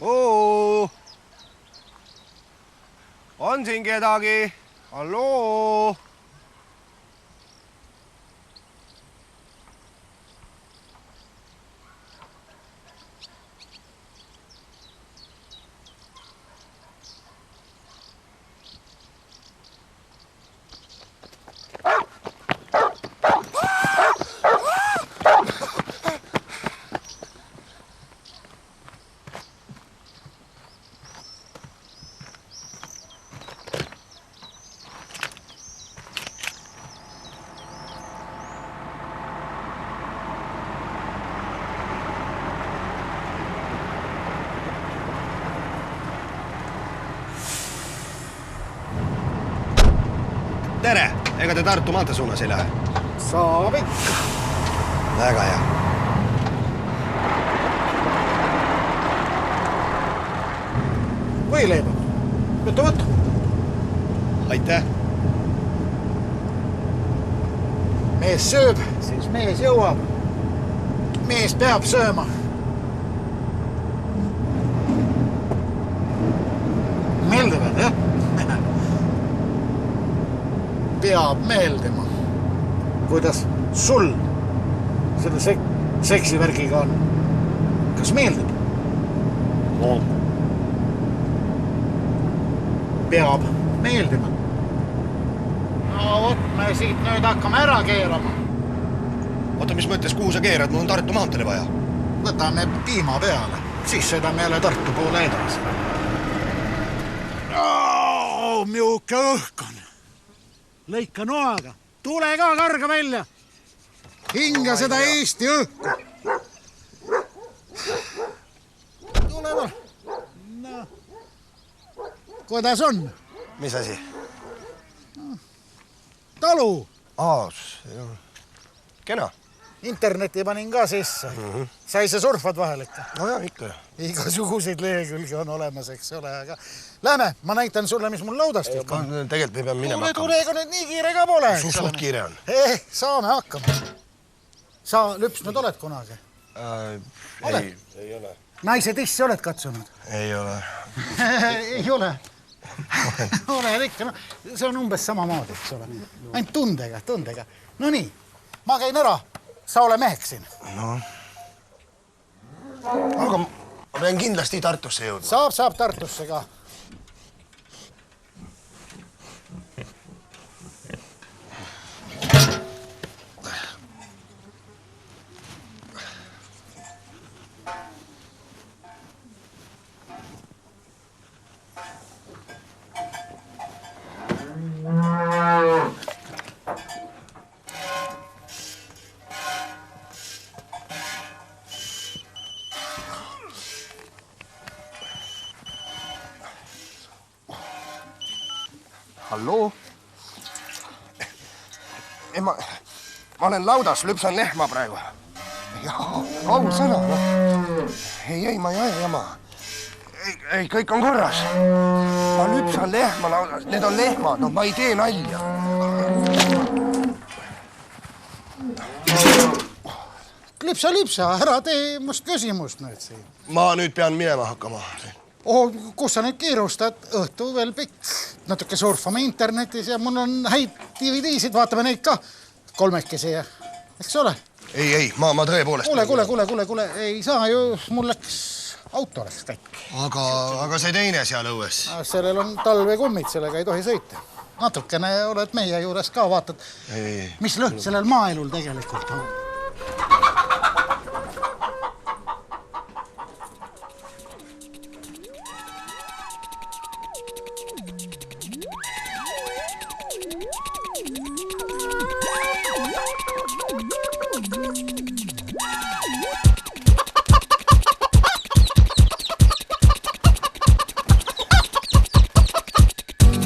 Oo. On siin kedagi? Halloo? Tere! Ega te Tartu maantee suunas ei lähe? Saab ikka. Väga hea. Võileiba. Võta. Aitäh! Mees sööb, siis mees jõuab. Mees peab sööma. Meeldivad, jah? Peab meeldima. Kuidas sul selle seksivärgiga on? Kas meeldib? No. Peab meeldima. No vot, me siit nüüd hakkame ära keerama. Oota, mis mõttes, kuhu sa keerad? Mul on Tartu maanteele vaja. Võtame piima peale. Siis sõidame jälle Tartu poole edasi. Miuke õhk on. Lõika noaga. Tule ka karga välja. Hinga seda Eesti õhku. Tule. No. Kuidas on? Mis asi? Talu. Kena. Interneti panin ka sisse. Sai see surfad vahel ikka? No jah, ikka. Igasuguseid lehekülgi on olemas, eks ole, aga lähme, ma näitan sulle, mis mul laudast on. Tegelikult me peame minema hakkama. Tule, ega nüüd nii kiire ka pole. Suht kiire on. Saame hakkama. Sa lüpsnud oled kunagi? Ei ole. Naise tissi oled katsunud? Ei ole. Ei ole. Oled ikka, see on umbes samamoodi, eks ole. Ainult tundega. No nii, ma käin ära. Sa ole meheks siin. No. Aga ma pean kindlasti Tartusse jõudma. Saab Tartusse ka. Halloo? Ma olen laudas, lüpsan lehma praegu. Ausõna, no. Ei, ma ei aja jama. Ei, kõik on korras. Ma lüpsan lehma laudas, need on lehmad, no ma ei tee nalja. Lüpsa, ära tee must küsimust nüüd siin. Ma nüüd pean minema hakkama. Kus sa nüüd kiirustad? Õhtu veel pikk. Natuke surfame internetis ja mul on häid DVD-sid, vaatame neid ka. Kolmekesi ja, eks ole? Ei, ma tõepoolest... Kuule, ei saa ju, mul auto läks käik. Aga see teine seal õues? Sellel on talvekummid, sellega ei tohi sõita. Natukene oled meie juures ka, vaatad, mis lõhn sellel maaelul tegelikult on.